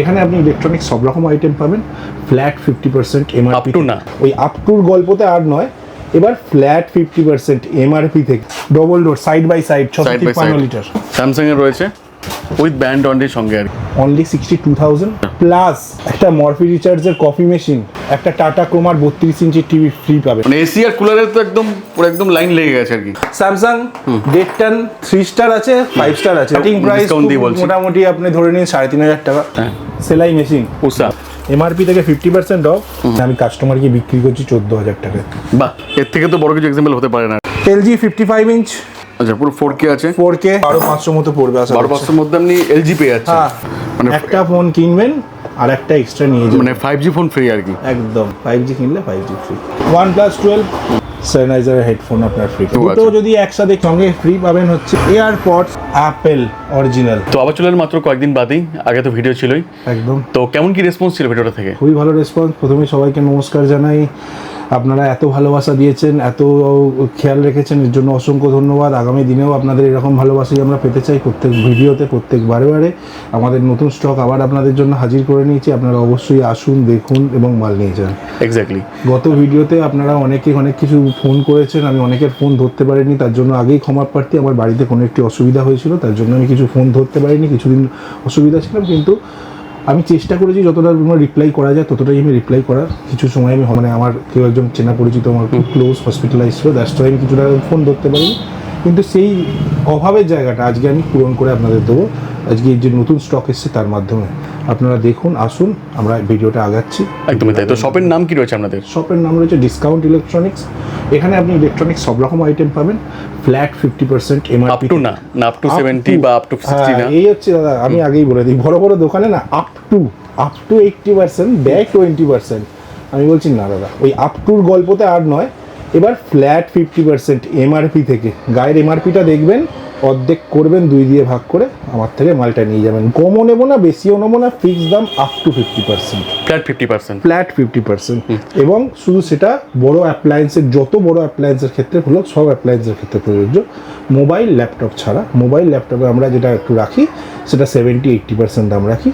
এখানে আপনি ইলেকট্রনিক্স সব রকম আইটেম পাবেন ফ্ল্যাট 50% এমআরপি। আপ টু না, ওই আপ টুর গল্পতে আর নয়, এবার ফ্ল্যাট 50% এমআরপি থেকে double door side by side 653 litre Samsung এর রয়েছে উইথ ব্যান্ড ওয়ারেন্টির সঙ্গে আর কি। অনলি 62,000 প্লাস একটা মরফি রিচার্জের কফি মেশিন, একটা টাটা ক্রোমার 32 ইঞ্চি টিভি ফ্রি পাবেন। মানে এসি আর কুলারের তো একদম পুরো একদম লাইন লেগে গেছে আর কি। স্যামসাং ডেট 10 3 স্টার আছে, 5 স্টার আছে। স্টার্টিং প্রাইস মোটামুটি আপনি ধরে নিন 3,500 টাকা। সেলাই মেশিন উষা এমআরপি থেকে 50% অফ, আমি কাস্টমারকে বিক্রি করছি 14,000 টাকায়। বাহ, এর থেকে তো বড় কিছু এক্সাম্পল হতে পারে না। এলজি 55 ইঞ্চ, আচ্ছা পুরো 4K আছে, 4K 12,500 মতো পড়বে। 12,500 মধ্যে আপনি এলজি পেয়ে যাচ্ছেন। মানে একটা ফোন কিনবেন আর একটা এক্সট্রা নিয়ে যাবেন, মানে 5G ফোন ফ্রি আর কি। একদম 5G কিনলে 5G ফ্রি। OnePlus 12 স্যানিটাইজার হেডফোন আপনার ফ্রি। দুটো যদি একসাথে সঙ্গে ফ্রি পাবেন হচ্ছে এয়ারপডস অ্যাপেল অরিজিনাল। তো আবার চলেন মাত্র কয়েকদিন বাদেই, আগে তো ভিডিও ছিলই একদম। তো কেমন কি রেসপন্স ছিল ভিডিওটা থেকে? খুবই ভালো রেসপন্স। প্রথমে সবাইকে নমস্কার জানাই, আপনারা এত ভালোবাসা দিয়েছেন, এত খেয়াল রেখেছেন, এর জন্য অসংখ্য ধন্যবাদ। আগামী দিনেও আপনাদের এরকম ভালোবাসাই আমরা পেতে চাই। প্রত্যেক ভিডিওতে প্রত্যেক বারে আমাদের নতুন স্টক আবার আপনাদের জন্য হাজির করে নিয়েছি। আপনারা অবশ্যই আসুন, দেখুন এবং মাল নিয়ে যান। এক্স্যাক্টলি। গত ভিডিওতে আপনারা অনেক কিছু ফোন করেছেন, আমি অনেকের ফোন ধরতে পারিনি, তার জন্য আগেই ক্ষমা প্রার্থী। আমার বাড়িতে কোনো একটি অসুবিধা হয়েছিল, তার জন্য আমি কিছু ফোন ধরতে পারিনি, কিছুদিন অসুবিধা ছিলাম, কিন্তু আমি চেষ্টা করেছি যতটা রিপ্লাই করা যায় ততটাই আমি রিপ্লাই করার। কিছু সময় আমি মানে আমার কেউ একজন চেনা পরিচিত আমার খুব ক্লোজ হসপিটালাইজ ছিল, দ্যাটস ওয়াই আমি কিছুটা ফোন ধরতে পারিনি, কিন্তু সেই অভাবের জায়গাটা আজকে আমি পূরণ করে আপনাদের দেবো। আজকে যে নতুন স্টক এসছে তার মাধ্যমে আপনারা দেখুন, আসুন, আমরা ভিডিওটা আগাচ্ছি। একদমই তাই। তো শপের নাম কি রয়েছে আপনাদের? শপের নাম রয়েছে ডিসকাউন্ট ইলেকট্রনিক্স। এখানে আপনি ইলেকট্রনিক্স সব রকম আইটেম পাবেন ফ্ল্যাট 50% এমআরপি। আপ টু না, আপ টু 70 বা আপ টু 60 না, এই হচ্ছে দাদা, আমি আগেই বলে দিই, বড় বড় দোকানে না আপ টু 80% ব্যাক 20%। আমি বলছি না দাদা, ওই আপ টুর গল্পতে আর নয়, এবার ফ্ল্যাট 50% এমআরপি থেকে। গায়ের এমআরপিটা দেখবেন, অর্ধেক করবেন, 2 দিয়ে ভাগ করে আমার থেকে মালটা নিয়ে যাবেন। কমও নেবো না, বেশিও নেবো না, ফিক্স দাম আপ টু 50%, ফ্ল্যাট 50%, ফ্ল্যাট 50%। এবং শুধু সেটা বড় অ্যাপ্লায়েন্সের, যত বড় অ্যাপ্লায়েন্সের ক্ষেত্রে হলো, সব অ্যাপ্লায়েন্সের ক্ষেত্রে প্রযোজ্য। মোবাইল ল্যাপটপ ছাড়া, মোবাইল ল্যাপটপে আমরা যেটা একটু রাখি সেটা 70-80% দাম রাখি,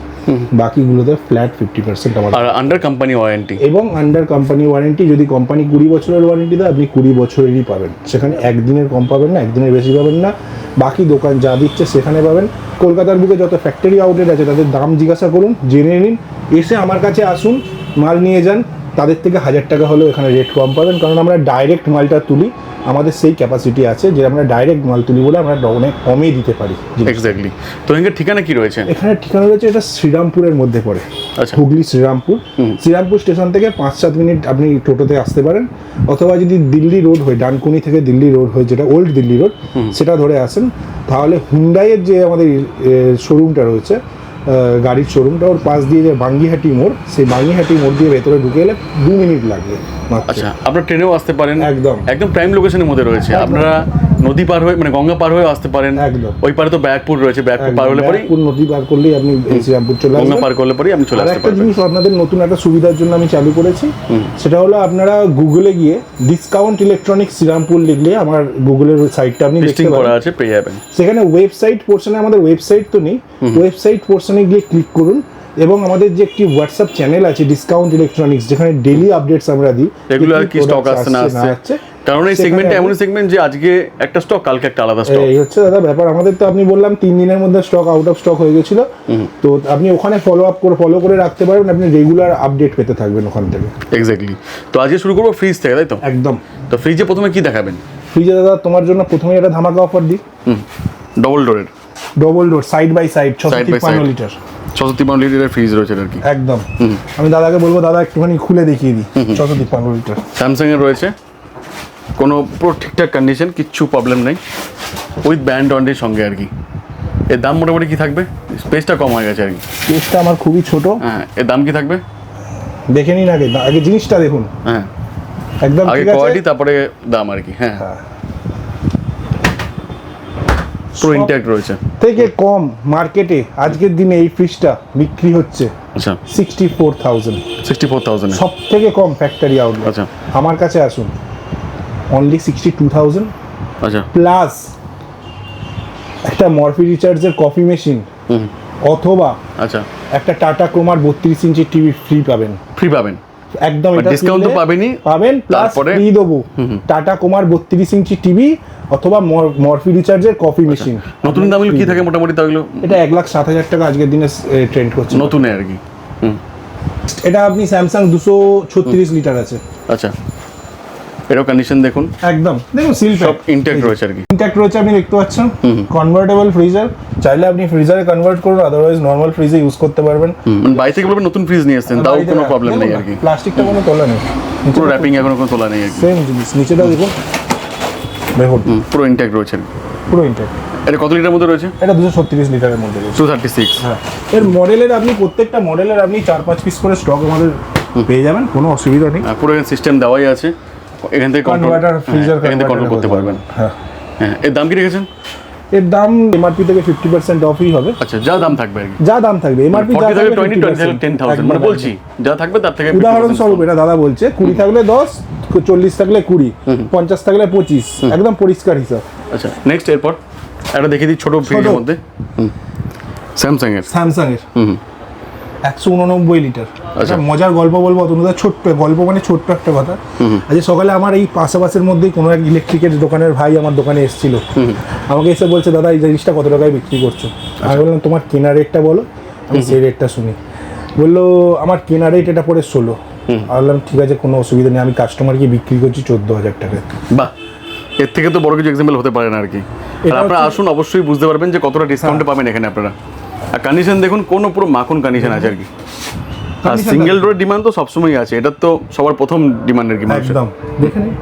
বাকিগুলোতে ফ্ল্যাট 50% আমার। আর আন্ডার কোম্পানি ওয়ারেন্টি, এবং আন্ডার কোম্পানি ওয়ারেন্টি, যদি কোম্পানি 20 বছরের ওয়ারেন্টি দেয় আপনি 20 বছরেরই পাবেন। সেখানে একদিনের কম পাবেন না, একদিনের বেশি পাবেন না। বাকি দোকান যা দিচ্ছে সেখানে পাবেন। কলকাতার বুকে যত ফ্যাক্টরি আউটলেট আছে তাদের দাম জিজ্ঞাসা করুন, জেনে নিন, এসে আমার কাছে আসুন, মাল নিয়ে যান। তাদের থেকে 1000 টাকা হলেও এখানে রেট কম পাবেন, কারণ আমরা ডাইরেক্ট মালটা তুলি। আমাদের সেই ক্যাপাসিটি আছে যে আমরা ডাইরেক্ট মাল তুলি বলে আমরা অনেক কমে দিতে পারি। এক্স্যাক্টলি। তো এখানে ঠিকানা কি রয়েছে? এখানে ঠিকানা রয়েছে, এটা শ্রীরামপুরের মধ্যে পড়ে। আচ্ছা, হুগলি শ্রীরামপুর। শ্রীরামপুর স্টেশন থেকে 5-7 মিনিট আপনি টোটোতে আসতে পারেন, অথবা যদি দিল্লি রোড হয়, ডানকুনি থেকে দিল্লি রোড হয়, যেটা ওল্ড দিল্লি রোড, সেটা ধরে আসেন, তাহলে হুন্ডাইয়ের যে আমাদের শোরুমটা রয়েছে, গাড়ির শোরুমটা, ওর পাশ দিয়ে যে বাঙ্গিহাটি মোড়, সেই বাঙ্গিহাটি মোড় দিয়ে ভেতরে ঢুকে এলে 2 মিনিট লাগবে। আচ্ছা, আপনারা ট্রেনেও আসতে পারেন, একদম একদম প্রাইম লোকেশনের মধ্যে রয়েছে। আপনারা নদী পার হয়ে, মানে গঙ্গা পার হয়ে আসতে পারেন। একদম। ওই পারে তো ব্যারাকপুর রয়েছে, ব্যারাকপুর পার হলে পরেই, নদী পার করলেই আপনি শ্রীরামপুর চলে আসবেন। গঙ্গা পার করলে পরেই আপনি চলে আসতে একটা পারবেন। জিনিস আপনাদের নতুন একটা সুবিধার জন্য আমি চালু করেছি, সেটা হলো আপনারা গুগলে গিয়ে ডিসকাউন্ট ইলেকট্রনিক্স শ্রীরামপুর লিখলে আমার গুগলের সাইটটা আপনি দেখতে করা আছে, পেয়ে যাবেন। সেখানে ওয়েবসাইট পোর্শনে, আমাদের ওয়েবসাইট তো নেই, ওয়েবসাইট পোর্শনে গিয়ে ক্লিক করুন, এবং আমাদের যে একটি হোয়াটসঅ্যাপ চ্যানেল আছে ডিসকাউন্ট ইলেকট্রনিক্স, যেখানে ডেইলি আপডেটস আমরা দিই, এগুলো আর কি স্টক আসছে না আসছে, কারণ এই সেগমেন্টটা এমন সেগমেন্ট যে আজকে একটা স্টক, কালকে একটা আলাদা স্টক। এই হচ্ছে দাদা ব্যাপার। আমাদের তো আপনি বললাম 3 দিনের মধ্যে স্টক আউট অফ স্টক হয়ে গেছিল, তো আপনি ওখানে ফলো করে রাখতে পারবেন, আপনি রেগুলার আপডেট পেতে থাকবেন ওখান থেকে। এক্স্যাক্টলি। তো আজকে শুরু করবো ফ্রিজ থেকে, তাই তো? একদম। তো ফ্রিজে প্রথমে কি দেখাবেন? ফ্রিজে দাদা তোমার জন্য প্রথমে একটা ধামাকা অফার দিই। ডবল ডোরের, double door side by side 653 litre, 653 লিটারের ফ্রিজ রয়েছে আর কি। একদম। আমি দাদাকে বলবো, দাদা একটুখানি খুলে দেখিয়ে দিই। 653 লিটার স্যামসাং এর রয়েছে, কোনো পুরো ঠিকঠাক কন্ডিশন, কিচ্ছু প্রবলেম নেই, উইথ ব্যান্ড ওয়ারেন্টির সঙ্গে আর কি। এর দাম মোটামুটি কি থাকবে? স্পেসটা কম হয়ে গেছে আর কি, স্পেসটা আমার খুবই ছোট। হ্যাঁ, এর দাম কি থাকবে দেখে নিন, আগে জিনিসটা দেখুন। হ্যাঁ, একদম আগে কোয়ালিটি তারপরে দাম আর কি। হ্যাঁ, পুরো ইনট্যাক্ট রয়েছে। থেকে কম মার্কেটে আজকের দিনে এই ফ্রিজটা বিক্রি হচ্ছে আচ্ছা 64,000। সব থেকে কম ফ্যাক্টরি আউটলেট। আচ্ছা, আমার কাছে আসুন, অনলি 62,000। আচ্ছা, প্লাস একটা মরফি রিচার্জের কফি মেশিন, অথবা আচ্ছা একটা টাটা ক্রোমার 32 ইঞ্চি টিভি ফ্রি পাবেন। একদম, এটা ডিসকাউন্ট তো পাবেন প্লাস ফ্রি দেবো টাটা ক্রোমার 32 ইঞ্চি টিভি অথবা মরফি রিচার্জের কফি মেশিন। নতুন দামগুলো কি থাকে মোটামুটি তাহলে? এটা 1,07,000 টাকা আজকের দিনে ট্রেন্ড করছে নতুনে আর কি। এটা আপনি স্যামসাং 236 লিটার আছে। আচ্ছা, এরও কন্ডিশন দেখুন, একদম দেখুন সিল সব ইনট্যাক্ট রয়েছে আর কি। ইনট্যাক্ট রয়েছে, আপনি দেখতে পাচ্ছেন। কনভার্টেবল ফ্রিজার, চাইলে আপনি ফ্রিজারে কনভার্ট করুন, আদারওয়াইজ নর্মাল ফ্রিজে ইউজ করতে পারবেন। মানে বাড়ি থেকে বলবেন নতুন ফ্রিজ নিয়ে আসছেন, তাও কোনো প্রবলেম নেই আর কি। প্লাস্টিকটা কোনো তোলা নেই, পুরো র্যাপিং এখনো কোনো তোলা নেই আর কি। সেম জিনিস, নিচেটা দেখুন পুরো ইনট্যাক্ট রয়েছে আর কি। পুরো ইনট্যাক্ট। এটা কত লিটার মধ্যে রয়েছে? এটা 236 লিটারের মধ্যে রয়েছে। 236। হ্যাঁ, এর মডেলের আপনি প্রত্যেকটা মডেলের আপনি 4-5 পিস করে স্টক আমাদের পেয়ে যাবেন, কোনো অসুবিধা নেই। পুরো সিস্টেম দেওয়াই আছে, এখান থেকে কনভার্টার ফ্রিজার এখান থেকে কন্ট্রোল করতে পারবেন। হ্যাঁ, এর দাম কি রেখেছেন? এর দাম এমআরপি থেকে 50% অফই হবে। আচ্ছা, যা দাম থাকবে আর কি, যা দাম থাকবে এমআরপি যা থাকবে 10,000 মানে বলছি যা থাকবে তার থেকে উদাহরণস্বরূপ এটা দাদা বলছে 20 থাকলে 10, 40 থাকলে 20, 50 থাকলে 25, একদম পরিষ্কার হিসাব। আচ্ছা, নেক্সট এরপর একটা দেখিয়ে দিই ছোট ফ্রিজের মধ্যে। স্যামসাং এর 189 লিটার। আচ্ছা, মজার গল্প বলবো, তোমাদের ছোট্ট গল্প, মানে ছোট্ট একটা কথা। আজ সকালে আমার এই পাশাপাশের মধ্যেই কোনো এক ইলেকট্রিকের দোকানের ভাই আমার দোকানে এসেছিল, আমাকে এসে বলছে দাদা এই জিনিসটা কত টাকায় বিক্রি করছো? আমি বললাম তোমার কেনা রেটটা বলো, আমি সেই রেটটা শুনি। বললো আমার কেনা রেট এটা পড়ে 16। বললাম ঠিক আছে, কোনো অসুবিধা নেই, আমি কাস্টমারকে বিক্রি করছি 14,000 টাকায়। বাহ, এর থেকে তো বড় কিছু এক্সাম্পল হতে পারে না আর কি। আপনারা আসুন, অবশ্যই বুঝতে পারবেন যে কতটা ডিসকাউন্টে পাবেন এখানে আপনারা। আর কন্ডিশন দেখুন, কোনো পুরো মাখন কন্ডিশন আছে আর কি। আর সিঙ্গেল ডোরের ডিমান্ড তো সবসময় আছে, এটা তো সবার প্রথম ডিমান্ড আর কি। একদম দেখে নিন।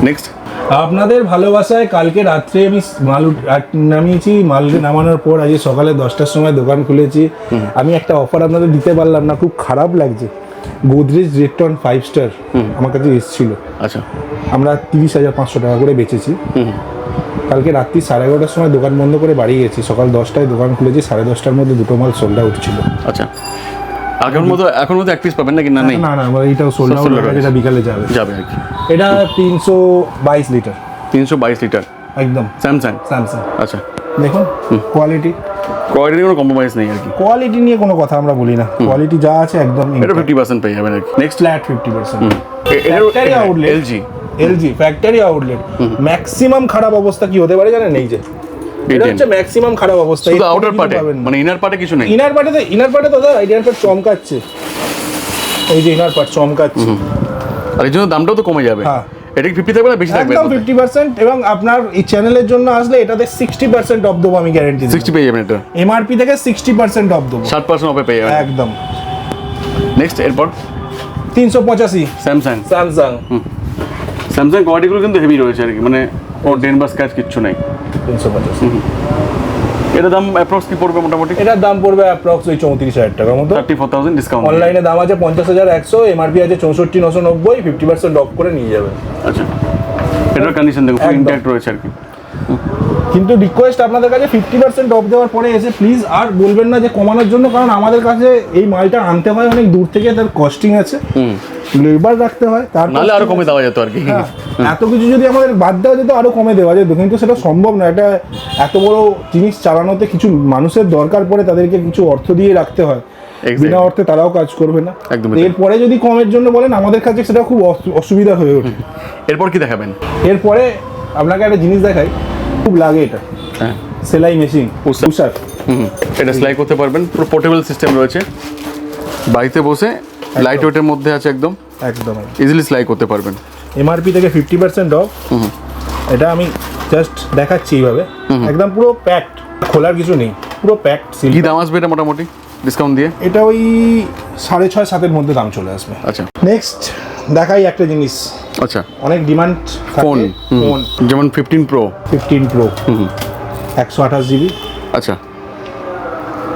নেক্সট, আপনাদের ভালোবাসায় কালকে রাত্রে আমি মাল নামিয়েছি, মাল নামানোর পর আজ সকালে 10টার সময় দোকান খুলেছি। আমি একটা অফার আপনাদের দিতে পারলাম না, খুব খারাপ লাগছে। গোদরেজ রেটন 5 স্টার আমার কাছে এসেছিল। আচ্ছা, আমরা 30,500 টাকা করে বেচেছি। কালকে রাত্রি 11:30টার সময় দোকান বন্ধ করে বাড়ি গেছি, সকাল 10টায় দোকান খুলেছি, 10:30টার মধ্যে দুটো মাল সোল্ড আউট ছিল। আচ্ছা, এখন মতো এক পিস পাবেন নাকি? না নেই, না এইটাও সোল্ড আউট, এটা বিকালে যাবে আর কি। এটা 322 লিটার। 322 লিটার একদম স্যামসাং। আচ্ছা, দেখুন কোয়ালিটি কোনো কম্প্রোমাইজ নেই আর কি। কোয়ালিটি নিয়ে কোনো কথা আমরা বলি না, কোয়ালিটি যা আছে একদম। এটা 50% পেয়ে যাবেন আর কি। Next, flat 50%। Factory outlet LG factory outlet. Maximum খারাপ অবস্থা কি হতে পারে জানেন? এই যে এটা হচ্ছে ম্যাক্সিমাম খারাপ অবস্থা, শুধু আউটার পার্টে, মানে ইনার পার্টে কিছু নেই। ইনার পার্টে দাদা ইনার পার্ট চমকাচ্ছে, এই যে ইনার পার্ট চমকাচ্ছে, আর এই জন্য দামটাও তো কমে যাবে। হ্যাঁ, এটা কি 50 থাকবে না বেশি থাকবে? একদম 50%। এবং আপনার এই চ্যানেলের জন্য আসলে এটাতে 60% অফ দেবো আমি, গ্যারান্টি। 60 পেয়ে যাবেন, এটা এমআরপি থেকে 60% অফ দেবো, 60% অফে পেয়ে যাবেন একদম। নেক্সট, এরপর 385 স্যামসাং। কোয়ালিটিগুলো কিন্তু হেভি রয়েছে আর কি, মানে ও ডেন বা স্ক্র্যাচ কিচ্ছু নেই। 385 এটার দাম অ্যাপ্রক্স কি পড়বে মোটামুটি? এটার দাম পড়বে অ্যাপ্রক্স ওই 34,000 টাকার মতো। 34,000 ডিসকাউন্ট। অনলাইনে দাম আছে 50,100, এমআরপি আছে 64,990, 50% অফ করে নিয়ে যাবে। আচ্ছা, এটার কন্ডিশন দেখুন, ইনট্যাক্ট রয়েছে আর কি। কিন্তু রিকোয়েস্ট আপনাদের কাছে 50% অফ দেওয়ার পরে এসে প্লিজ আর বলবেন না যে কমানোর জন্য, কারণ আমাদের কাছে এই মালটা আনতে হয় অনেক দূর থেকে, তার কস্টিং আছে, লেবার রাখতে হয়, নাহলে আরো কমে দেওয়া যেত আর কি। এত কিছু যদি আমাদের বাদ দেওয়া যেত আরো কমে দেওয়া যেত, কিন্তু সেটা সম্ভব না। এটা এত বড় জিনিস চালানোতে কিছু মানুষের দরকার পড়ে, তাদেরকে কিছু অর্থ দিয়ে রাখতে হয়, বিনা অর্থে তারাও কাজ করবে না। এরপরে যদি কমের জন্য বলেন আমাদের কাছে সেটা খুব অসুবিধা হয়ে ওঠে। এরপর কি দেখাবেন? এরপরে আপনাকে একটা জিনিস দেখাই, খুব লাগে এটা, সেলাই মেশিন উষার। এটা সেলাই করতে পারবেন, পুরো পোর্টেবল সিস্টেম রয়েছে, বাড়িতে বসে লাইট ওয়েটের মধ্যে আছে, একদম ইজিলি সেলাই করতে পারবেন। এমআরপি থেকে 50% অফ। এটা আমি জাস্ট দেখাচ্ছি এইভাবে, একদম পুরো প্যাকড, খোলার কিছু নেই, পুরো প্যাকড। কি দাম আসবে এটা মোটামুটি ডিসকাউন্ট দিয়ে? এটা ওই 6.5-7 মধ্যে দাম চলে আসবে। আচ্ছা, নেক্সট দেখাই একটা জিনিস। আচ্ছা, অনেক ডিমান্ড ফোন, যেমন 15 Pro 128 GB। আচ্ছা,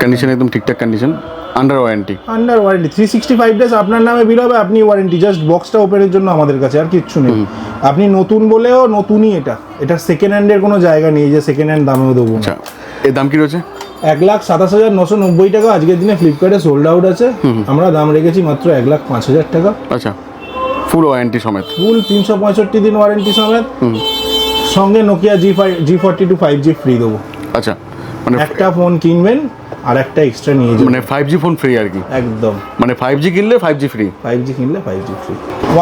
কন্ডিশন একদম ঠিকঠাক কন্ডিশন, আন্ডার ওয়ারেন্টি 365 ডেজ আপনার নামে বিল হবে, আপনি ওয়ারেন্টি, জাস্ট বক্সটা ওপেনের জন্য আমাদের কাছে, আর কিচ্ছু নেই। আপনি নতুন বলেও নতুনই, এটা সেকেন্ড হ্যান্ডের কোনো জায়গা নেই যে সেকেন্ড হ্যান্ড দামেও দেবো। আচ্ছা, এর দাম কি রয়েছে? 1,27,990 টাকা আজকের দিনে ফ্লিপকার্টে সোল্ড আউট আছে। আমরা দাম রেখেছি মাত্র 1,05,000 টাকা। আচ্ছা, ফুল ওয়ারেন্টি সমেত, ফুল 365 দিন ওয়ারেন্টি সমেত, সঙ্গে নোকিয়া G42 5G ফ্রি দেবো। আচ্ছা, মানে একটা ফোন কিনবেন আর একটা এক্সট্রা নিয়ে যাবেন, মানে 5G ফোন ফ্রি আর কি, একদম মানে 5G কিনলে 5G ফ্রি। 5G কিনলে 5G ফ্রি।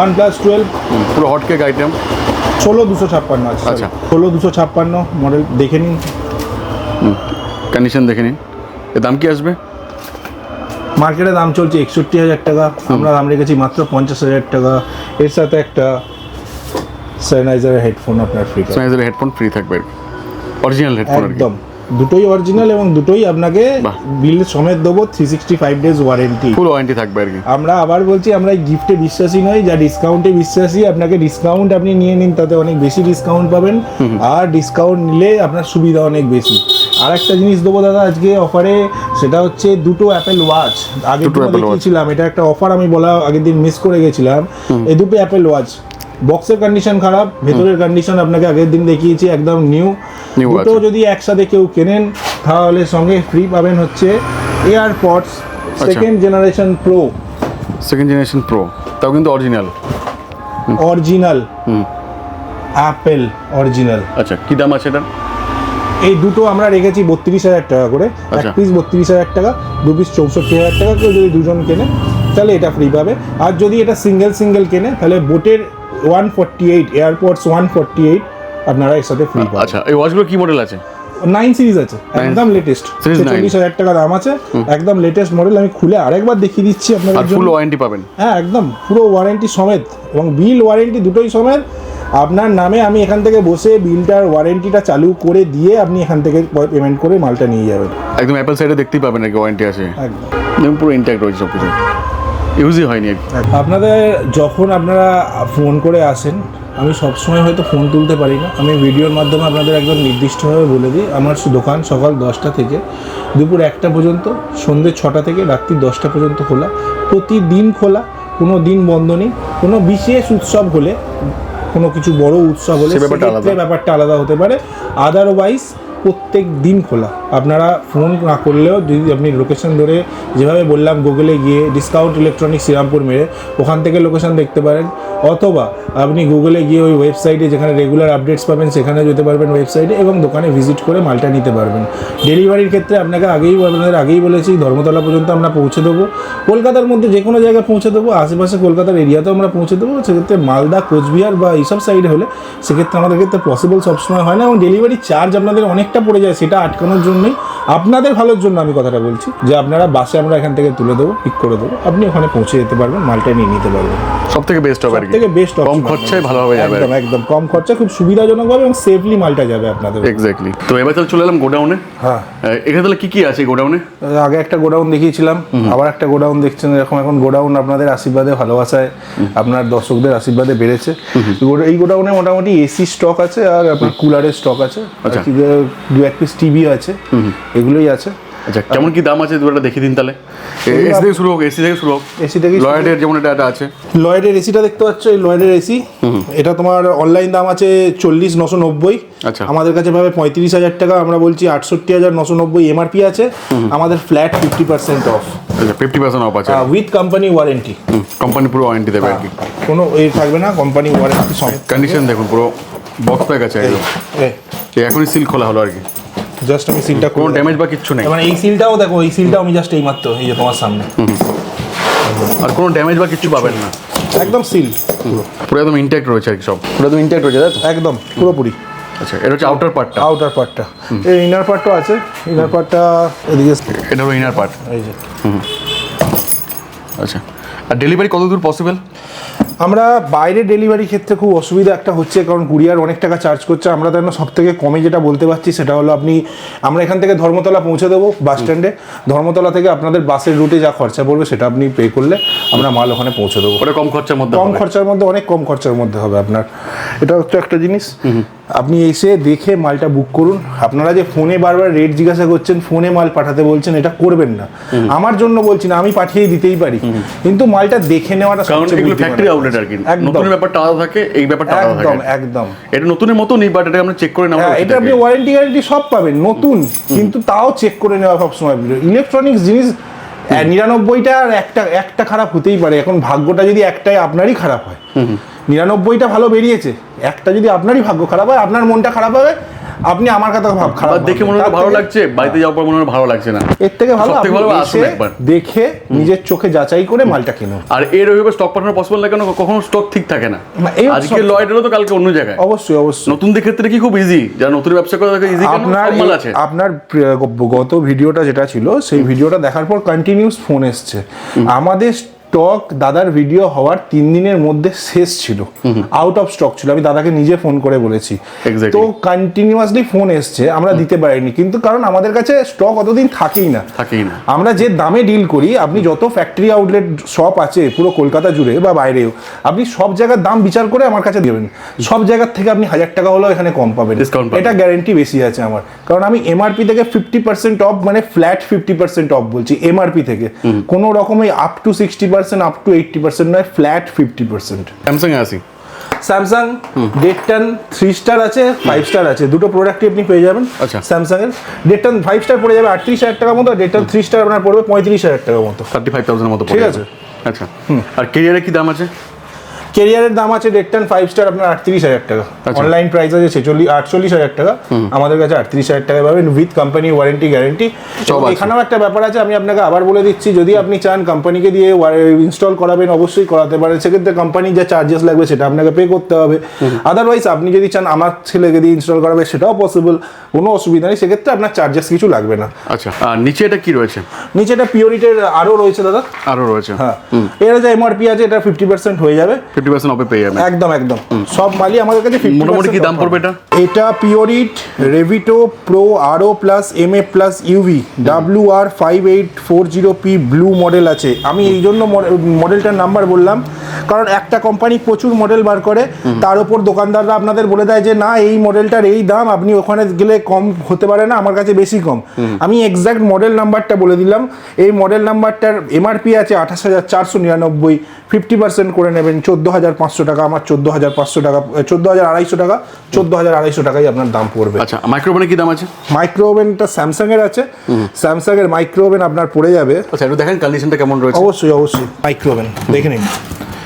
OnePlus 12 পুরো হট কেক আইটেম, 16256 আছে। আচ্ছা। 16256 মডেল দেখে নিন, কন্ডিশন দেখে নিন। এর দাম কি আসবে? মার্কেটে দাম চলছে 61,000 টাকা, আমরা দাম রেখেছি মাত্র 50,000 টাকা। এর সাথে একটা স্যানিটাইজারের হেডফোন আপনার ফ্রি, স্যানিটাইজারের হেডফোন ফ্রি থাকবে আর কি, অরিজিনাল হেডফোন আর কি। একদম দুটোই অরিজিনাল এবং দুটোই আপনাকে বাহ। বিল সমেত দেবো, 365 ডেজ ওয়ারেন্টি, ফুল ওয়ারেন্টি থাকবে আর কি। আমরা আবার বলছি আমরা গিফটে বিশ্বাসী নই, যা ডিসকাউন্টে বিশ্বাসী। আপনাকে ডিসকাউন্ট আপনি নিয়ে নিন, তাতে অনেক বেশি ডিসকাউন্ট পাবেন, আর ডিসকাউন্ট নিলে আপনার সুবিধা অনেক বেশি। আর একটা জিনিস দেবো দাদা আজকে অফারে, সেটা হচ্ছে দুটো অ্যাপেল ওয়াচ। আগের দিন দেখিয়েছিলাম, এটা একটা অফার আমি বলা আগের দিন মিস করে গেছিলাম। এই দুটো অ্যাপেল ওয়াচ, বক্সের কন্ডিশন খারাপ, ভেতরের কন্ডিশন আপনাকে আগের দিন দেখিয়েছি একদম নিউ। দুটো যদি একসাথে কেউ কেনেন তাহলে সঙ্গে ফ্রি পাবেন হচ্ছে AirPods second generation pro. Second generation pro, তাও কিন্তু অরিজিনাল, অরিজিনাল অ্যাপেল অরিজিনাল। আচ্ছা, কি দাম আছে এটা? এই দুটো আমরা রেখেছি 32,000 টাকা করে, এক পিস 32,000 টাকা, দু পিস 64,000 টাকা। কেউ যদি দুজন কেনে তাহলে এটা ফ্রি পাবে, আর যদি এটা সিঙ্গেল কেনে তাহলে বোটের 148 এয়ারপডস 148 আপনারা এর সাথে ফ্রি পাবেন। আচ্ছা, এই ওয়াচগুলো কি মডেল আছে? 9 সিরিজ আছে, একদম লেটেস্ট, 46,000 টাকা দাম আছে, একদম লেটেস্ট মডেল। আমি খুলে আরেকবার দেখিয়ে দিচ্ছি আপনাদের আর জন্য। ফুল ওয়ারেন্টি পাবেন? হ্যাঁ, একদম পুরো ওয়ারেন্টি সমেত এবং বিল ওয়ারেন্টি দুটোই সমেত আপনার নামে। আমি এখান থেকে বসে বিলটার ওয়ারেন্টিটা চালু করে দিয়ে আপনি এখান থেকে পেমেন্ট করে মালটা নিয়ে যাবেন। একদম অ্যাপেল সাইডে দেখতেই পাবেন নাকি ওয়ারেন্টি আছে, একদম পুরো ইনট্যাক্ট রয়েছে সব কিছু, ইউজই হয়নি আর কি। আপনাদের যখন আপনারা ফোন করে আসেন, আমি সবসময় হয়তো ফোন তুলতে পারি না, আমি ভিডিওর মাধ্যমে আপনাদের একদম নির্দিষ্টভাবে বলে দিই। আমার দোকান সকাল 10টা থেকে দুপুর 1টা পর্যন্ত, সন্ধ্যে 6টা থেকে রাত্রি 10টা পর্যন্ত খোলা, প্রতিদিন খোলা, কোনো দিন বন্ধ নেই। কোনো বিশেষ উৎসব হলে, কোনো কিছু বড় উৎসব হলে সেক্ষেত্রে ব্যাপারটা আলাদা হতে পারে, আদারওয়াইজ প্রত্যেক দিন খোলা। আপনারা ফোন না করলেও যদি আপনি লোকেশন ধরে, যেভাবে বললাম, গুগলে গিয়ে ডিসকাউন্ট ইলেকট্রনিক্স শ্রীরামপুর মেরে ওখান থেকে লোকেশন দেখতে পারেন, অথবা আপনি গুগলে গিয়ে ওই ওয়েবসাইটে যেখানে রেগুলার আপডেটস পাবেন সেখানে যেতে পারবেন ওয়েবসাইটে, এবং দোকানে ভিজিট করে মালটা নিতে পারবেন। ডেলিভারির ক্ষেত্রে আপনাদের আগেই বলেছি, ধর্মতলা পর্যন্ত আমরা পৌঁছে দেবো, কলকাতার মধ্যে যে কোনো জায়গায় পৌঁছে দেবো, আশেপাশে কলকাতার এরিয়াতেও আমরা পৌঁছে দেবো। সেক্ষেত্রে মালদা, কোচবিহার বা এইসব সাইডে হলে সেক্ষেত্রে আমাদের ক্ষেত্রে পসিবল সবসময় হয় না, এবং ডেলিভারি চার্জ আপনাদের অনেকটা পড়ে যায়। সেটা আটকানোর জন্যই, আপনাদের ভালোর জন্য আমি কথাটা বলছি, যে আপনারা বাসে আমরা এখান থেকে তুলে দেবো, পিক করে দেবো, আপনি ওখানে পৌঁছে যেতে পারবেন, মালটা নিয়ে নিতে পারবেন। সব থেকে বেস্ট হবে, থেকে বেস্ট, কম খরচায় ভালোভাবে যাবে, একদম কম খরচা, খুব সুবিধাজনকভাবে এবং সেফলি মালটা যাবে আপনাদের। এক্স্যাক্টলি। তো এবার তাহলে চলে এলাম গোডাউনে। হ্যাঁ, এখানে তাহলে কি আছে গোডাউনে? আগে একটা গোডাউন দেখিয়েছিলাম, আবার একটা গোডাউন দেখছেন এরকম। এখন গোডাউন আপনাদের আশীর্বাদে, ভালোবাসায়, আপনার দর্শকদের আশীর্বাদে বেড়েছে। এই গোডাউনে মোটামুটি এসি স্টক আছে, আর আপনার কুলারের স্টক আছে, দু এক পিস টিভি আছে, এগুলোই আছে। আচ্ছা, কেমন কি দাম আছে দুটো দেখিয়ে দিন তাহলে। এসি থেকে শুরু হোক, এসি থেকে লয়েডের যেমন এটা আছে, লয়েডের এসিটা দেখতে পাচ্ছ, এই লয়েডের এসি, এটা তোমার অনলাইন দাম আছে 40,990। আচ্ছা, আমাদের কাছে পাবে 35,000 টাকা, আমরা বলছি 68,990 এমআরপি আছে, আমাদের ফ্ল্যাট 50% অফ। আচ্ছা, 50% অফ আছে উইথ কোম্পানি ওয়ারেন্টি। কোম্পানি পুরো ওয়ারেন্টি দেবে আর কি, কোনো এই থাকবে না, কোম্পানি ওয়ারেন্টি সমেত। কন্ডিশন দেখুন, পুরো বক্স প্যাক আছে একদম। এখনই সিল খোলা হলো আর কি, জাস্ট আমি সিলটা, কোনো ড্যামেজ বা কিচ্ছু নেই। মানে এই সিলটাও দেখো, এই সিলটাও আমি জাস্ট এই মাত্র, এই যে তোমার সামনে, আর কোনো ড্যামেজ বা কিচ্ছু পাবেন না, একদম সিল, পুরো একদম ইনট্যাক্ট রয়েছে আর কি, সব পুরো একদম ইনট্যাক্ট রয়েছে, তাই তো? একদম পুরোপুরি। আচ্ছা, এটা হচ্ছে আউটার পার্টটা, এই ইনার পার্টও আছে, ইনার পার্টটা এদিকে, এটা হলো ইনার পার্ট, এই যে। আচ্ছা, আর ডেলিভারি কত দূর পসিবল? আমরা বাইরে ডেলিভারি ক্ষেত্রে খুব অসুবিধা একটা হচ্ছে, কারণ কুরিয়ার অনেক টাকা চার্জ করছে। আমরা তার সব থেকে কমে যেটা বলতে পারছি সেটা হলো, আমরা এখান থেকে ধর্মতলা পৌঁছে দেবো বাস স্ট্যান্ডে, ধর্মতলা থেকে আপনাদের বাসের রুটে যা খরচা পড়বে সেটা আপনি পে করলে আমরা মাল ওখানে পৌঁছে দেবো। ওটা কম খরচার মধ্যে, অনেক কম খরচার মধ্যে হবে আপনার। এটা হচ্ছে একটা জিনিস, আপনি এসে দেখে মালটা বুক করুন। আপনারা যে ফোনে বারবার রেট জিজ্ঞাসা করছেন, ফোনে মাল পাঠাতে বলছেন, এটা করবেন না। আমার জন্য বলছি না, আমি পাঠিয়ে দিতেই পারি, কিন্তু মালটা দেখে নেওয়াটা সবচেয়ে এগুলো ফ্যাক্টরি আউটলেট আর কি, নতুন ব্যাপারটা আলাদা থাকে, এই ব্যাপারটা আলাদা থাকে। একদম এটা নতুনের মতনই, বাট এটা আমরা চেক করে নেওয়া, এটা আপনি ওয়ারেন্টি গ্যারান্টি সব পাবেন নতুন, কিন্তু তাও চেক করে নেওয়া সবসময়। ইলেকট্রনিক্স জিনিস 99টা আর একটা খারাপ হতেই পারে। এখন ভাগ্যটা যদি একটাই আপনারই খারাপ হয়, 99টা ভালো বেরিয়েছে, একটা যদি আপনারই ভাগ্য খারাপ হয়, আপনার মনটা খারাপ হবে, আপনি আমার কথা খারাপ দেখে মনে হয় ভালো লাগছে, বাড়িতে যাওয়ার পর মনে হয় ভালো লাগছে না, এর থেকে ভালো সবথেকে ভালো আপনি আসুন এসে একবার দেখে নিজের চোখে যাচাই করে মালটা কিনুন। আর এর ওইভাবে স্টক পাঠানো পসিবল না, কেন কখনো স্টক ঠিক থাকে না, আজকে লয়েড হলো তো কালকে অন্য জায়গায়। অবশ্যই অবশ্যই। নতুনদের ক্ষেত্রে কি খুব ইজি, যারা নতুন ব্যবসা করে তাদের ইজি, কেন মাল আছে। আপনার গত ভিডিওটা যেটা ছিল সেই ভিডিওটা দেখার পর কন্টিনিউস ফোন এসছে, আমাদের স্টক দাদার ভিডিও হওয়ার 3 দিনের মধ্যে শেষ ছিল, আউট অফ স্টক ছিল, আমি দাদাকে নিজে ফোন করে বলেছি। তো কন্টিনিউয়াসলি ফোন এসছে, আমরা দিতে পারিনি, কিন্তু কারণ আমাদের কাছে স্টক অতদিন থাকেই না। আমরা যে দামে ডিল করি, আপনি যত ফ্যাক্টরি আউটলেট শপ আছে পুরো কলকাতা জুড়ে বা বাইরেও, আপনি সব জায়গার দাম বিচার করে আমার কাছে দেবেন, সব জায়গার থেকে আপনি 1000 টাকা হলেও এখানে কম পাবেন, এটা গ্যারেন্টি বেশি আছে আমার। কারণ আমি এমআরপি থেকে 50% অফ, মানে ফ্ল্যাট 50% অফ বলছি, এমআরপি থেকে কোনো রকমই আপ টু 60% আপ টু 80% নয়, ফ্ল্যাট 50%। স্যামসাং আসি, স্যামসাং ডেটন 3 স্টার আছে, 5 স্টার আছে, দুটো প্রোডাক্টই আপনি পেয়ে যাবেন। স্যামসাং এর ডেটন 5 স্টার পড়ে যাবে 38,000 টাকার মতো, ডেটন 3 স্টার আপনার পড়বে 35,000 টাকার মতো, 35,000 এর মতো, ঠিক আছে। আচ্ছা, আর কেরিয়ারে কি দাম আছে? কেরিয়ারের দাম আছে ডেটন 5 স্টার আপনার 38,000 টাকা, অনলাইন প্রাইস আছে 48,000 টাকা, আমাদের কাছে 38,000 টাকায় পাবেন উইথ কোম্পানি ওয়ারেন্টি গ্যারেন্টি। এখানেও একটা ব্যাপার আছে, আমি আপনাকে আবার বলে দিচ্ছি, যদি আপনি চান কোম্পানিকে দিয়ে ইনস্টল করাবেন অবশ্যই করাতে পারেন, সেক্ষেত্রে কোম্পানির যে চার্জেস লাগবে সেটা আপনাকে পে করতে হবে। আদারওয়াইজ আপনি যদি চান আমার ছেলেকে দিয়ে ইনস্টল করাবে সেটাও পসিবল, কোনো অসুবিধা নেই, সেক্ষেত্রে আপনার চার্জেস কিছু লাগবে না। আচ্ছা, আর নিচে এটা কি রয়েছে? নিচে এটা পিওরিটির আরও রয়েছে দাদা, আরও রয়েছে, হ্যাঁ। এর যে এমআরপি আছে এটা 50% হয়ে যাবে, 50% অফে পেয়ে যাবেন। একদম একদম, সব মালই আমাদের কাছে 50%। মোটামুটি কি দাম পড়বে এটা? এটা পিওরিট রেভিটো প্রো আরও plus MA plus UV WR5840P blue model আছে। আমি এই জন্য মডেলটার নাম্বার বললাম, কারণ একটা কোম্পানি প্রচুর মডেল বার করে, তার উপর দোকানদাররা আপনাদের বলে দেয় যে না এই মডেলটার এই দাম, আপনি ওখানে গেলে কম হতে পারে না, আমার কাছে বেশি কম। আমি এক্স্যাক্ট মডেল নাম্বারটা বলে দিলাম, এই মডেল নাম্বারটার এমআরপি আছে 28,499, 50% করে নেবেন 14,500 টাকা, আমার 14,500 টাকা, 14,250 টাকা, 14,250 টাকাই আপনার দাম পড়বে। আচ্ছা, মাইক্রোওভেনের কি দাম আছে? মাইক্রোওভেনটা স্যামসাং এর আছে, স্যামসাং এর মাইক্রোওভেন আপনার পড়ে যাবে। আচ্ছা, একটু দেখেন কন্ডিশনটা কেমন রয়েছে। অবশ্যই অবশ্যই, মাইক্রোওভেন দেখে নিন,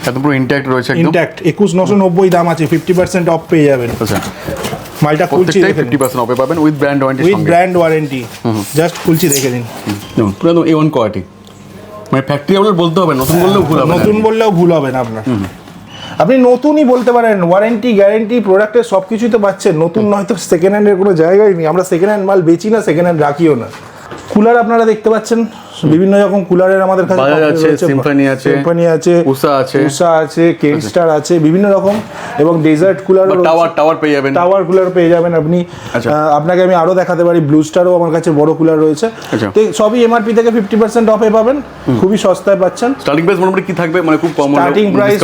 একদম পুরো ইনট্যাক্ট রয়েছে, একদম ইনট্যাক্ট, 21,990 দাম আছে, 50% অফ পেয়ে যাবেন। আচ্ছা, মালটা খুলছি, 50% অফে পাবেন with brand warranty, with brand warranty, just খুলছি দেখে নিন, পুরো একদম A1 কোয়ালিটি, মানে ফ্যাক্টরি আউটলেট বলতে হবে, নতুন বললেও ভুল হবে, নতুন বললেও ভুল হবে না আপনার, আপনি নতুনই বলতে পারেন, ওয়ারেন্টি গ্যারেন্টি প্রোডাক্টের সব কিছুই তো পাচ্ছেন, নতুন নয়তো সেকেন্ড হ্যান্ডের কোনো জায়গায় নেই, আমরা সেকেন্ড হ্যান্ড মাল বেচি না, সেকেন্ড হ্যান্ড রাখিও না। কুলার আপনারা দেখতে পাচ্ছেন, বিভিন্ন রকম কুলারের আমাদের কাছে আছে, সিম্ফনি আছে, উষা আছে, কেনস্টার আছে, বিভিন্ন রকম, এবং ডেজার্ট কুলার, টাওয়ার পেয়ে যাবেন, টাওয়ার কুলার পেয়ে যাবেন আপনি। আপনাকে আমি আরো দেখাতে পারি, ব্লু স্টারও আমার কাছে বড় কুলার রয়েছে, তো সবই এমআরপি থেকে 50% অফে পাবেন, খুবই সস্তায় পাচ্ছেন। স্টার্টিং প্রাইস মোটামুটি কি থাকবে, মানে খুব কম স্টার্টিং প্রাইস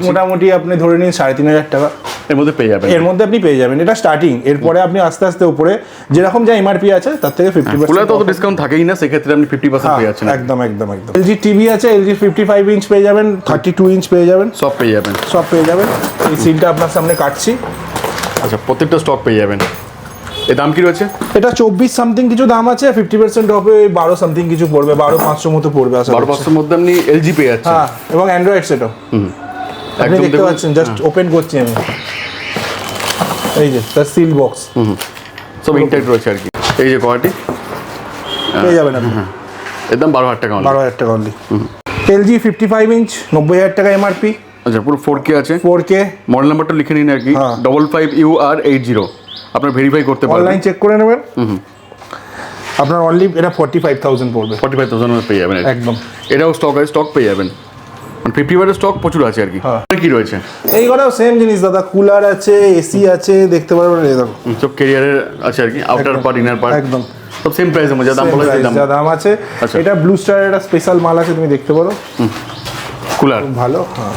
মোটামুটি আপনি ধরে নিন 3,500 টাকা, এর মধ্যে পেয়ে যাবেন, এর মধ্যে আপনি পেয়ে যাবেন, এটা স্টার্টিং। এরপরে আপনি আস্তে আস্তে উপরে যেরকম যা এমআরপি আছে তার থেকে 50% কুলার তো ডিসকাউন্ট থাকেই না, সেক্ষেত্রে আপনি 50% পেয়ে যাচ্ছেন। একদম একদম একদম। এলজি টিভি আছে, এলজি 55 ইঞ্চ পেয়ে যাবেন, 32 ইঞ্চ পেয়ে যাবেন, সব পেয়ে যাবেন, সব পেয়ে যাবেন। এই সিলটা আপনার সামনে কাটছি। আচ্ছা, প্রত্যেকটা স্টক পেয়ে যাবেন। এর দাম কি রয়েছে? এটা 24 সামথিং কিছু দাম আছে, 50% অফে 12 সামথিং কিছু পড়বে, 12,500 মতো পড়বে। 12,500 মধ্যে আপনি এলজি পেয়ে যাচ্ছেন, হ্যাঁ, এবং অ্যান্ড্রয়েড সেটও আপনি দেখতে পাচ্ছেন, জাস্ট ওপেন করছি আমি, এই যে তার সিল বক্স, সব ইনট্যাক্ট রয়েছে আর কি। এই যে কোয়ালিটি পেয়ে যাবেন আপনি, এর দাম 12,000 টাকা, 12,000 টাকা অনলি। এলজি 55 ইঞ্চ 90,000 টাকা এমআরপি। আচ্ছা, পুরো 4K আছে, 4K, মডেল নাম্বারটা লিখে নিন আর কি, 55UR80, আপনার ভেরিফাই করতে পারবেন, অনলাইন চেক করে নেবেন। আপনার অনলি এটা 45,000 পড়বে, 45,000 পেয়ে যাবেন একদম। এটাও স্টক আছে, স্টক পেয়ে যাবেন, মানে 50 স্টক প্রচুর আছে আর কি। কি রয়েছে? এই কটাও সেম জিনিস দাদা, কুলার আছে, এসি আছে, দেখতে পারবেন, এই দেখো সব ক্যারিয়ারের আছে আর কি, আউটার পার্ট, ইনার পার্ট, একদম সব সেম প্রাইসের মধ্যে, দাম বলা যায়, দাম আছে। এটা ব্লু স্টারের একটা স্পেশাল মাল আছে, তুমি দেখতে পারো, কুলার ভালো, হ্যাঁ,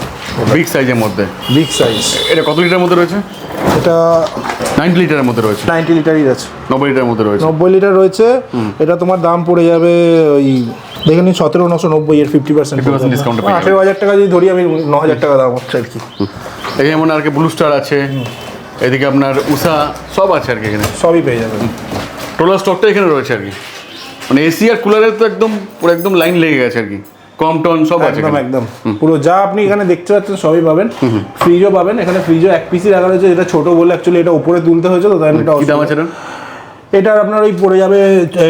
বিগ সাইজের মধ্যে, বিগ সাইজ। এটা কত লিটারের মধ্যে রয়েছে? এটা 90 লিটারের মধ্যে রয়েছে, 90 লিটারই আছে, 90 লিটারের মধ্যে রয়েছে, 90 লিটার রয়েছে। এটা তোমার দাম পড়ে যাবে ওই দেখে নিন 17,990, এর 50% ডিসকাউন্ট, 18,000 টাকা যদি ধরি আমি, 9,000 টাকা দাম হচ্ছে আর কি। এই যেমন আর কি ব্লু স্টার আছে, এদিকে আপনার উষা, সব আছে আর কি, এখানে সবই পেয়ে যাবেন, টোটাল স্টকটা এখানে রয়েছে আর কি। মানে এসি আর কুলারের তো একদম পুরো একদম লাইন লেগে গেছে আর কি, কমটন সব আছে একদম একদম পুরো যা আপনি এখানে দেখতে পাচ্ছেন সবই পাবেন। ফ্রিজও পাবেন, এখানে ফ্রিজও এক পিসই রাখা হয়েছে, এটা ছোট বলে অ্যাকচুয়ালি এটা উপরে তুলতে হয়েছে, তো তাই এটা কি দাম আছে এটার আপনার ওই পড়ে যাবে,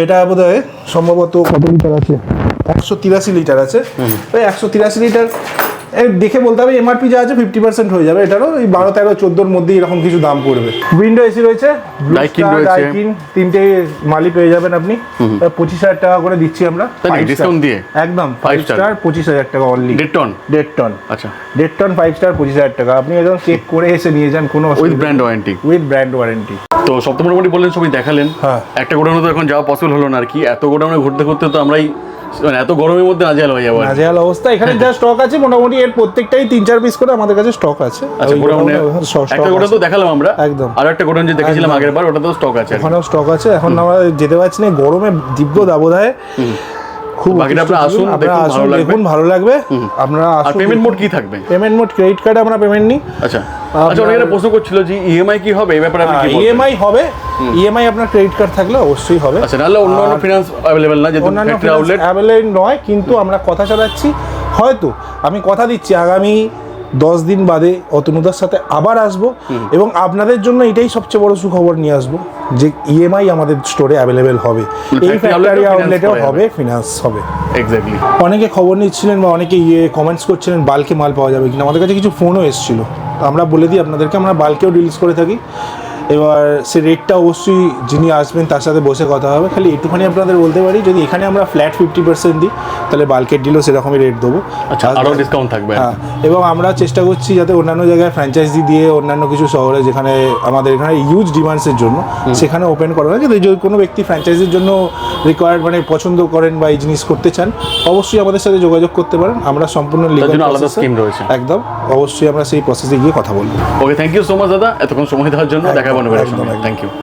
এটা বোধহয় সম্ভবত কত লিটার আছে, 183 লিটার আছে। ওই 183 লিটার দেখে বলতে হবে, এমআরপি যা আছে 50% হয়ে যাবে, এটারও ওই 12, 13, 14 মধ্যে এরকম কিছু দাম পড়বে। উইন্ডো এসি রয়েছে, ডাইকিন, তিনটে মালি পেয়ে যাবেন আপনি, 25,000 টাকা করে দিচ্ছি আমরা ডিসকাউন্ট দিয়ে, একদম 5 স্টার 25,000 টাকা অনলি। 1.5 টন, আচ্ছা 1.5 টন 5 স্টার 25,000 টাকা, আপনি একদম চেক করে এসে নিয়ে যান, কোনো উইথ ব্র্যান্ড ওয়ারেন্টি। তো সব তো মোটামুটি বললেন, সবই দেখালেন। একটা গোডাউনে তো এখন যাওয়া পসিবল হলো না আর কি, এত গোডাউনে ঘুরতে ঘুরতে তো আমরাই মানে এত গরমের মধ্যে নাজেহাল হয়ে যাবো, নাজেহাল অবস্থা। এখানে যা স্টক আছে মোটামুটি এর প্রত্যেকটাই 3-4 পিস করে আমাদের কাছে স্টক আছে। আচ্ছা, গোডাউনে একটা গোডাউন তো দেখালাম আমরা, একদম। আর একটা গোডাউন যে দেখেছিলাম আগের বার, ওটা তো স্টক আছে, ওখানেও স্টক আছে। এখন আমরা যেতে পারছি না গরমে, তীব্র দাবদাহে, খুব বাকিটা আপনারা আসুন, দেখুন, ভালো লাগবে। আপনারা আসুন। পেমেন্ট মোড কি থাকবে? পেমেন্ট মোড ক্রেডিট কার্ডে আমরা পেমেন্ট নিই। আচ্ছা আচ্ছা, অনেকে প্রশ্ন করছিল যে ইএমআই কি হবে, এই ব্যাপারে আপনি কি বলবেন? ইএমআই হবে, ইএমআই আপনার ক্রেডিট কার্ড থাকলে অবশ্যই হবে। আচ্ছা, নাহলে অন্যান্য ফিনান্স अवेलेबल না, যেহেতু ফ্যাক্টরি আউটলেট अवेलेबल নয়, কিন্তু আমরা কথা চালাচ্ছি, হয়তো আমি কথা দিচ্ছি আগামী 10 দিন বাদে অতনুদার সাথে আবার আসবো, এবং আপনাদের জন্য এটাই সবচেয়ে বড় সুখবর নিয়ে আসবো যে ইএমআই আমাদের স্টোরে অ্যাভেলেবেল হবে, এই ফ্যাক্টরি আউটলেটেও হবে, ফিনান্স হবে। এক্স্যাক্টলি। অনেকে খবর নিচ্ছিলেন বা অনেকে কমেন্টস করছিলেন বাল্কে মাল পাওয়া যাবে কিনা, আমাদের কাছে কিছু ফোনও এসেছিল, আমরা বলে দিই আপনাদেরকে, আমরা বাল্কেও ডিলস করে থাকি। এবার সে রেটটা অবশ্যই যিনি আসবেন তার সাথে বসে কথা হবে। খালি একটুখানি আপনাদের বলতে পারি, যদি এখানে আমরা ফ্ল্যাট 50% দিই, তাহলে বাল্কের ডিলও সেরকমই রেট দেবো। আচ্ছা, আরও ডিসকাউন্ট থাকবে। হ্যাঁ, এবং আমরা চেষ্টা করছি যাতে অন্যান্য জায়গায় ফ্র্যাঞ্চাইজি দিয়ে অন্যান্য কিছু শহরে, যেখানে আমাদের এখানে ইউজ ডিমান্ডসের জন্য, সেখানে ওপেন করা হয়। যদি কোনো ব্যক্তি ফ্র্যাঞ্চাইজির জন্য রিকোয়ার্ড মানে পছন্দ করেন বা এই জিনিস করতে চান, অবশ্যই আমাদের সাথে যোগাযোগ করতে পারেন। আমরা সম্পূর্ণ লিগ্যাল আলাদা স্কিম রয়েছে, একদম অবশ্যই আমরা সেই প্রসেসে গিয়ে কথা বলবো। Okay, thank you so much দাদা, এতক্ষণ সময় দেওয়ার জন্য। দেখা হবে। Thank you.